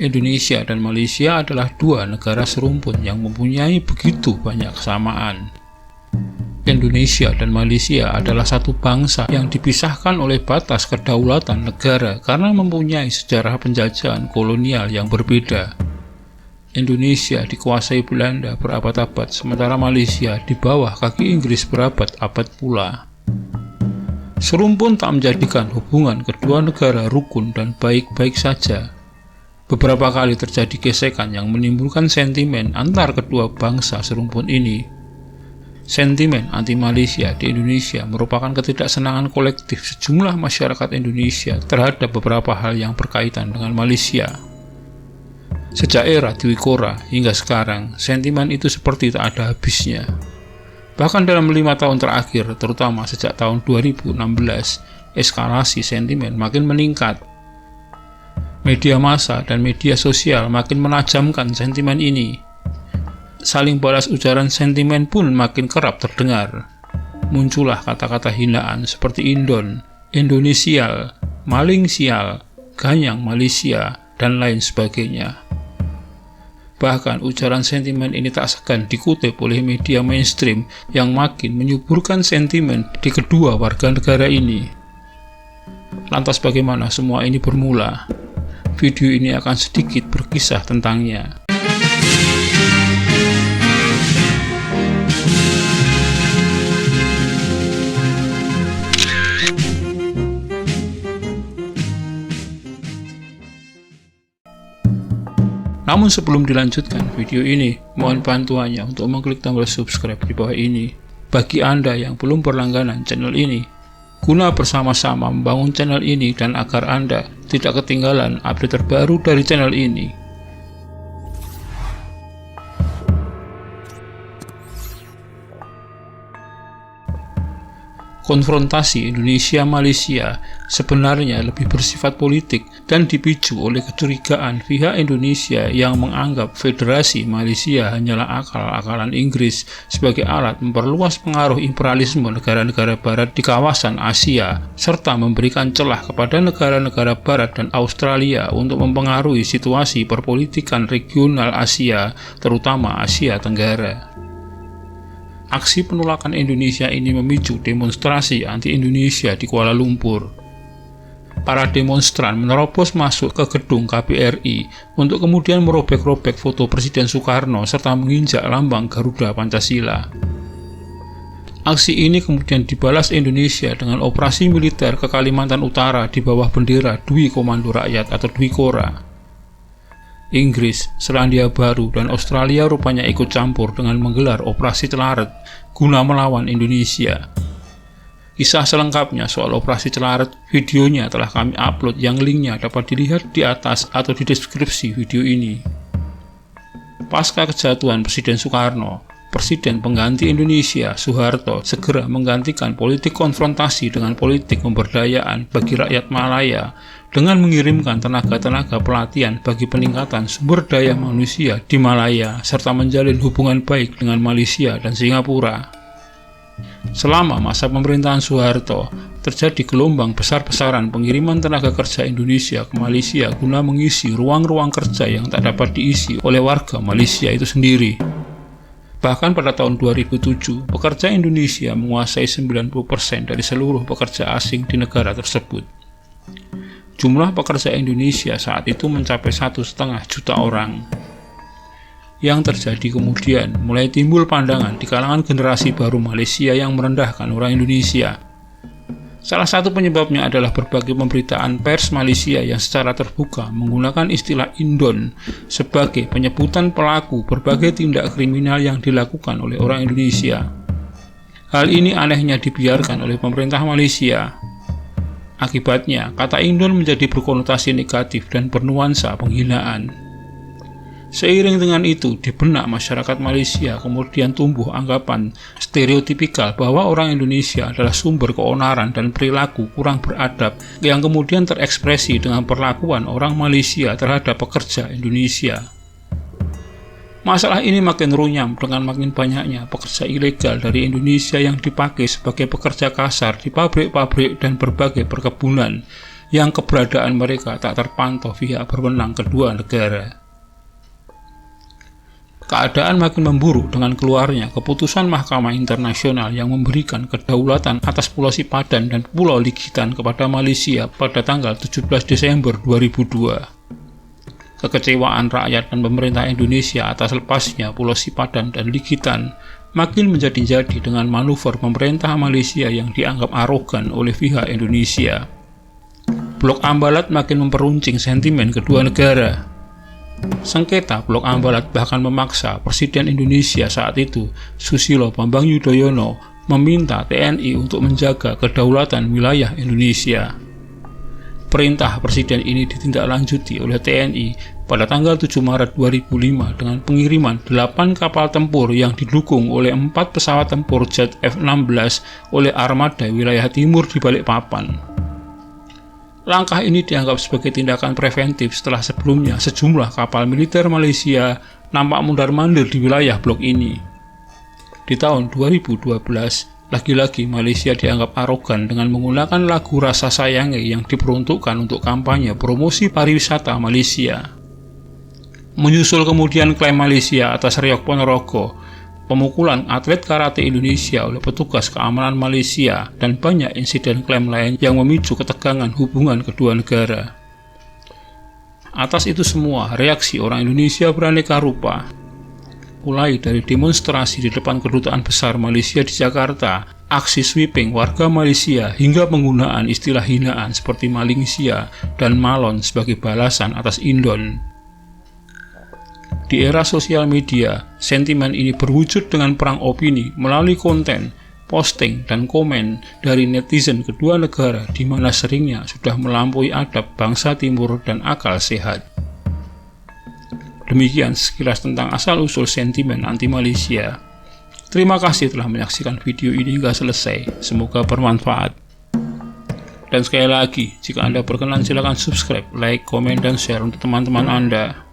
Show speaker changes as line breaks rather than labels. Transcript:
Indonesia dan Malaysia adalah dua negara serumpun yang mempunyai begitu banyak kesamaan. Indonesia dan Malaysia adalah satu bangsa yang dipisahkan oleh batas kedaulatan negara karena mempunyai sejarah penjajahan kolonial yang berbeda. Indonesia dikuasai Belanda berabad-abad, sementara Malaysia di bawah kaki Inggris berabad-abad pula. Serumpun tak menjadikan hubungan kedua negara rukun dan baik-baik saja. Beberapa kali terjadi gesekan yang menimbulkan sentimen antar kedua bangsa serumpun ini. Sentimen anti-Malaysia di Indonesia merupakan ketidaksenangan kolektif sejumlah masyarakat Indonesia terhadap beberapa hal yang berkaitan dengan Malaysia. Sejak era Dwi Kora hingga sekarang, sentimen itu seperti tak ada habisnya. Bahkan dalam 5 tahun terakhir, terutama sejak tahun 2016, eskalasi sentimen makin meningkat. Media massa dan media sosial makin menajamkan sentimen ini. Saling balas ujaran sentimen pun makin kerap terdengar. Muncullah kata-kata hinaan seperti Indon, Indonesial, Maling sial, Ganyang Malaysia, dan lain sebagainya. Bahkan ujaran sentimen ini tak segan dikutip oleh media mainstream yang makin menyuburkan sentimen di kedua warga negara ini. Lantas bagaimana semua ini bermula? Video ini akan sedikit berkisah tentangnya. Namun sebelum dilanjutkan video ini, mohon bantuannya untuk mengklik tombol subscribe di bawah ini bagi Anda yang belum berlangganan channel ini, guna bersama-sama membangun channel ini dan agar Anda tidak ketinggalan update terbaru dari channel ini. Konfrontasi Indonesia-Malaysia sebenarnya lebih bersifat politik dan dipicu oleh kecurigaan pihak Indonesia yang menganggap Federasi Malaysia hanyalah akal-akalan Inggris sebagai alat memperluas pengaruh imperialisme negara-negara barat di kawasan Asia, serta memberikan celah kepada negara-negara barat dan Australia untuk mempengaruhi situasi perpolitikan regional Asia, terutama Asia Tenggara. Aksi penolakan Indonesia ini memicu demonstrasi anti-Indonesia di Kuala Lumpur. Para demonstran menerobos masuk ke gedung KBRI untuk kemudian merobek-robek foto Presiden Soekarno serta menginjak lambang Garuda Pancasila. Aksi ini kemudian dibalas Indonesia dengan operasi militer ke Kalimantan Utara di bawah bendera Dwi Komando Rakyat atau Dwi Kora. Inggris, Selandia Baru, dan Australia rupanya ikut campur dengan menggelar operasi Celaret guna melawan Indonesia. Kisah selengkapnya soal operasi Celaret, videonya telah kami upload yang linknya dapat dilihat di atas atau di deskripsi video ini. Pasca kejatuhan Presiden Soekarno, Presiden pengganti Indonesia, Soeharto, segera menggantikan politik konfrontasi dengan politik pemberdayaan bagi rakyat Malaya dengan mengirimkan tenaga-tenaga pelatihan bagi peningkatan sumber daya manusia di Malaya serta menjalin hubungan baik dengan Malaysia dan Singapura. Selama masa pemerintahan Soeharto, terjadi gelombang besar-besaran pengiriman tenaga kerja Indonesia ke Malaysia guna mengisi ruang-ruang kerja yang tak dapat diisi oleh warga Malaysia itu sendiri. Bahkan pada tahun 2007, pekerja Indonesia menguasai 90% dari seluruh pekerja asing di negara tersebut. Jumlah pekerja Indonesia saat itu mencapai 1,5 juta orang. Yang terjadi kemudian, mulai timbul pandangan di kalangan generasi baru Malaysia yang merendahkan orang Indonesia. Salah satu penyebabnya adalah berbagai pemberitaan pers Malaysia yang secara terbuka menggunakan istilah Indon sebagai penyebutan pelaku berbagai tindak kriminal yang dilakukan oleh orang Indonesia. Hal ini anehnya dibiarkan oleh pemerintah Malaysia. Akibatnya, kata Indon menjadi berkonotasi negatif dan bernuansa penghinaan. Seiring dengan itu, di benak masyarakat Malaysia kemudian tumbuh anggapan stereotipikal bahwa orang Indonesia adalah sumber keonaran dan perilaku kurang beradab yang kemudian terekspresi dengan perlakuan orang Malaysia terhadap pekerja Indonesia. Masalah ini makin runyam dengan makin banyaknya pekerja ilegal dari Indonesia yang dipakai sebagai pekerja kasar di pabrik-pabrik dan berbagai perkebunan yang keberadaan mereka tak terpantau pihak berwenang kedua negara. Keadaan makin memburuk dengan keluarnya keputusan Mahkamah Internasional yang memberikan kedaulatan atas Pulau Sipadan dan Pulau Ligitan kepada Malaysia pada tanggal 17 Desember 2002. Kekecewaan rakyat dan pemerintah Indonesia atas lepasnya Pulau Sipadan dan Ligitan makin menjadi-jadi dengan manuver pemerintah Malaysia yang dianggap arogan oleh pihak Indonesia. Blok Ambalat makin memperuncing sentimen kedua negara. Sengketa Blok Ambalat bahkan memaksa Presiden Indonesia saat itu, Susilo Bambang Yudhoyono, meminta TNI untuk menjaga kedaulatan wilayah Indonesia. Perintah Presiden ini ditindaklanjuti oleh TNI pada tanggal 7 Maret 2005 dengan pengiriman 8 kapal tempur yang didukung oleh 4 pesawat tempur jet F-16 oleh armada wilayah timur di Balikpapan. Langkah ini dianggap sebagai tindakan preventif setelah sebelumnya sejumlah kapal militer Malaysia nampak mundar-mandir di wilayah blok ini. Di tahun 2012, lagi-lagi Malaysia dianggap arogan dengan menggunakan lagu Rasa Sayange yang diperuntukkan untuk kampanye promosi pariwisata Malaysia. Menyusul kemudian klaim Malaysia atas Riok Ponorogo, pemukulan atlet karate Indonesia oleh petugas keamanan Malaysia, dan banyak insiden klaim lain yang memicu ketegangan hubungan kedua negara. Atas itu semua, reaksi orang Indonesia beraneka rupa. Mulai dari demonstrasi di depan kedutaan besar Malaysia di Jakarta, aksi sweeping warga Malaysia, hingga penggunaan istilah hinaan seperti Malaysia dan Malon sebagai balasan atas Indon. Di era sosial media, sentimen ini berwujud dengan perang opini melalui konten, posting, dan komen dari netizen kedua negara di mana seringnya sudah melampaui adab bangsa timur dan akal sehat. Demikian sekilas tentang asal-usul sentimen anti-Malaysia. Terima kasih telah menyaksikan video ini hingga selesai, semoga bermanfaat. Dan sekali lagi, jika Anda berkenan silakan subscribe, like, komen, dan share untuk teman-teman Anda.